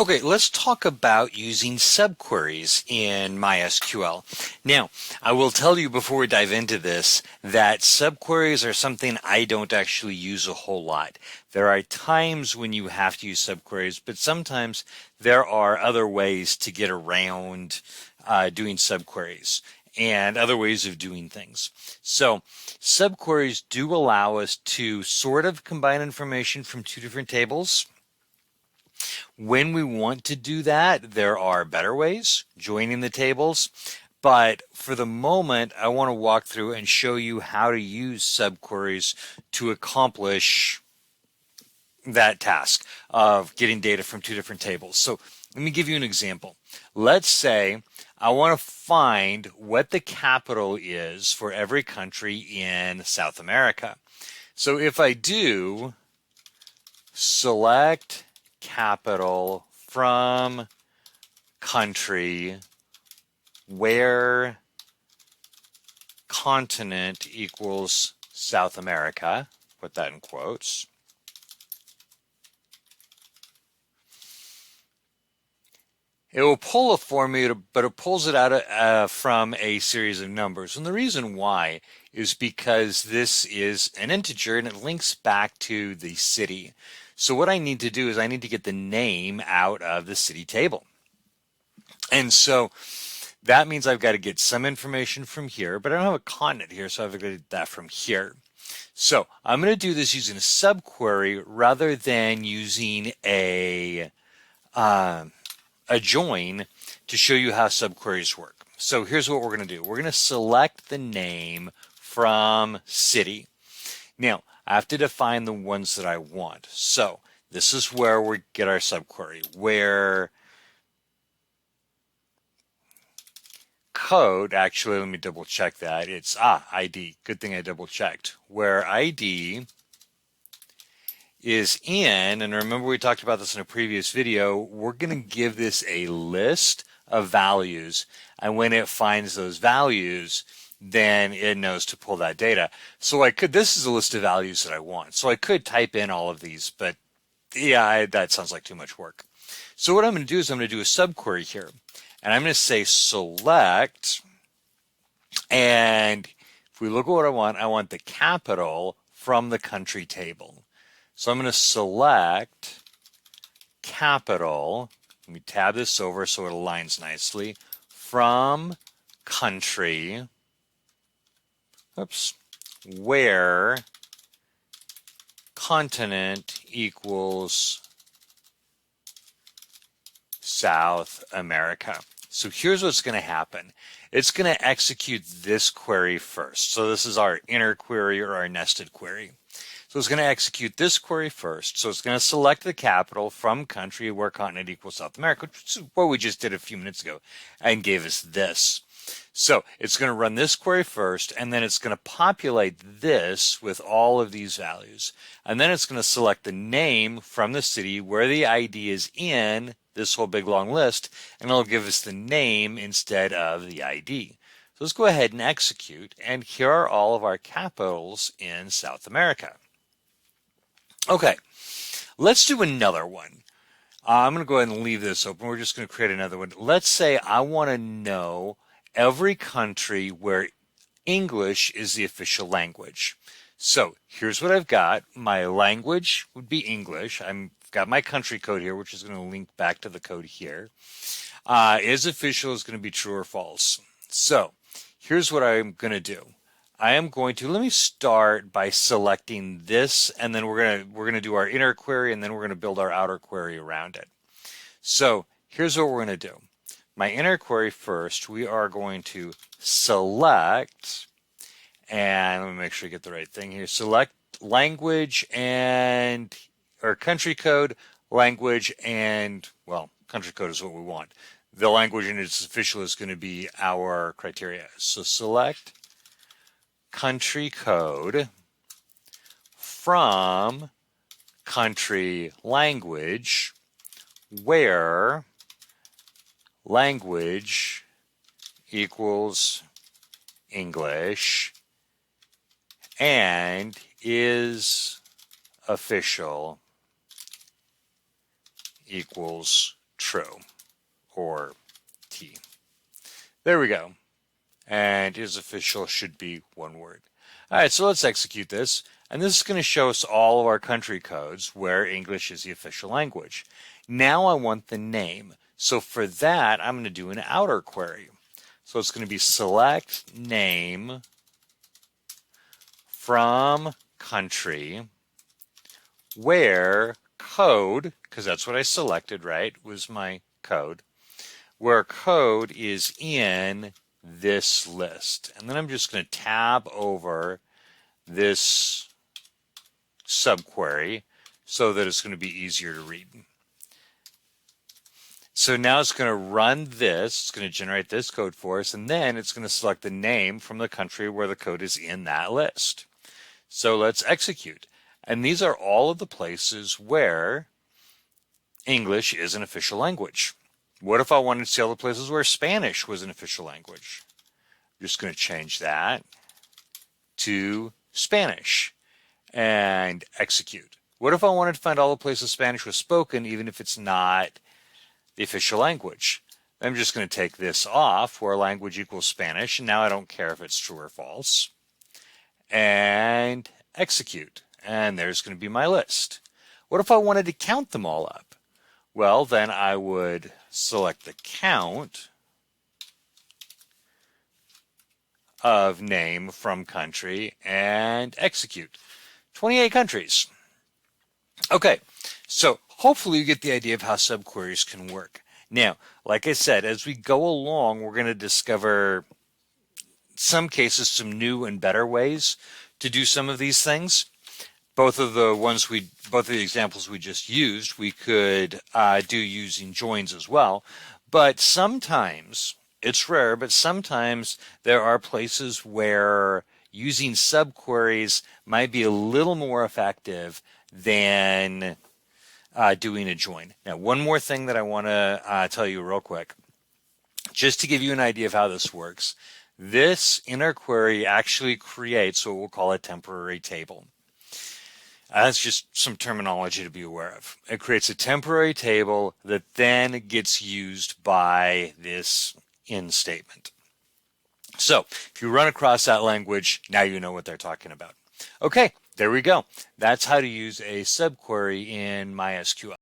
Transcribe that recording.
Okay, let's talk about using subqueries in MySQL. Now, I will tell you before we dive into this that subqueries are something I don't actually use a whole lot. There are times when you have to use subqueries, but sometimes there are other ways to get around doing subqueries and other ways of doing things. So subqueries do allow us to sort of combine information from two different tables. When we want to do that, there are better ways, joining the tables. But for the moment, I want to walk through and show you how to use subqueries to accomplish that task of getting data from two different tables. So let me give you an example. Let's say I want to find what the capital is for every country in South America. So if I do select capital from country where continent equals South America, put that in quotes, it will pull it for me, but it pulls it out from a series of numbers. And the reason why is because this is an integer and it links back to the city. So what I need to do is I need to get the name out of the city table. And so that means I've got to get some information from here, but I don't have a continent here, so I've got to get that from here. So I'm going to do this using a subquery rather than using uh, a join to show you how subqueries work. So here's what we're going to do. We're going to select the name from city. Now, I have to define the ones that I want. So this is where we get our subquery, where code, actually, let me double check that. It's ID. Good thing I double checked. Where ID is in, and remember we talked about this in a previous video, we're going to give this a list of values. And when it finds those values, then it knows to pull that data. So this is a list of values that I want. So I could type in all of these, but yeah, that sounds like too much work. So what I'm going to do is I'm going to do a subquery here. And I'm going to say select, and if we look at what I want the capital from the country table. So I'm going to select capital. Let me tab this over so it aligns nicely. From country, oops, where continent equals South America. So here's what's going to happen. It's going to execute this query first. So this is our inner query or our nested query. So it's going to execute this query first. So it's going to select the capital from country where continent equals South America, which is what we just did a few minutes ago, and gave us this. So it's going to run this query first, and then it's going to populate this with all of these values. And then it's going to select the name from the city where the ID is in this whole big long list, and it'll give us the name instead of the ID. So let's go ahead and execute, and here are all of our capitals in South America. Okay, let's do another one. I'm going to go ahead and leave this open. We're just going to create another one. Let's say I want to know every country where English is the official language. So here's what I've got. My language would be English. I've got my country code here, which is going to link back to the code here. Is official is going to be true or false. So here's what I'm going to do. I am going to, let me start by selecting this, and then we're going to do our inner query, and then we're going to build our outer query around it. So here's what we're going to do. My inner query first, we are going to select, and let me make sure I get the right thing here. Select language and, or country code, language, and, well, country code is what we want. The language and its official is going to be our criteria. So select country code from country language where language equals English and is official equals true, or T. There we go. And is official should be one word. All right, so let's execute this. And this is going to show us all of our country codes where English is the official language. Now I want the name. So for that, I'm going to do an outer query. So it's going to be select name from country where code, because that's what I selected, right, was my code, where code is in this list. And then I'm just going to tab over this subquery so that it's going to be easier to read. So now it's going to run this, it's going to generate this code for us, and then it's going to select the name from the country where the code is in that list. So let's execute. And these are all of the places where English is an official language. What if I wanted to see all the places where Spanish was an official language? I'm just going to change that to Spanish and execute. What if I wanted to find all the places Spanish was spoken, even if it's not the official language? I'm just going to take this off where language equals Spanish, and now I don't care if it's true or false, and execute. And there's going to be my list. What if I wanted to count them all up? Well, then I would select the count of name from country and execute. 28 countries. Okay, so hopefully you get the idea of how subqueries can work. Now, like I said, as we go along, we're going to discover some cases some new and better ways to do some of these things. Both of the examples we just used, we could do using joins as well. But sometimes, it's rare, but sometimes there are places where using subqueries might be a little more effective than doing a join. Now, one more thing that I want to tell you real quick, just to give you an idea of how this works. This inner query actually creates what we'll call a temporary table. That's just some terminology to be aware of. It creates a temporary table that then gets used by this in statement. So if you run across that language, now you know what they're talking about. Okay, there we go. That's how to use a subquery in MySQL.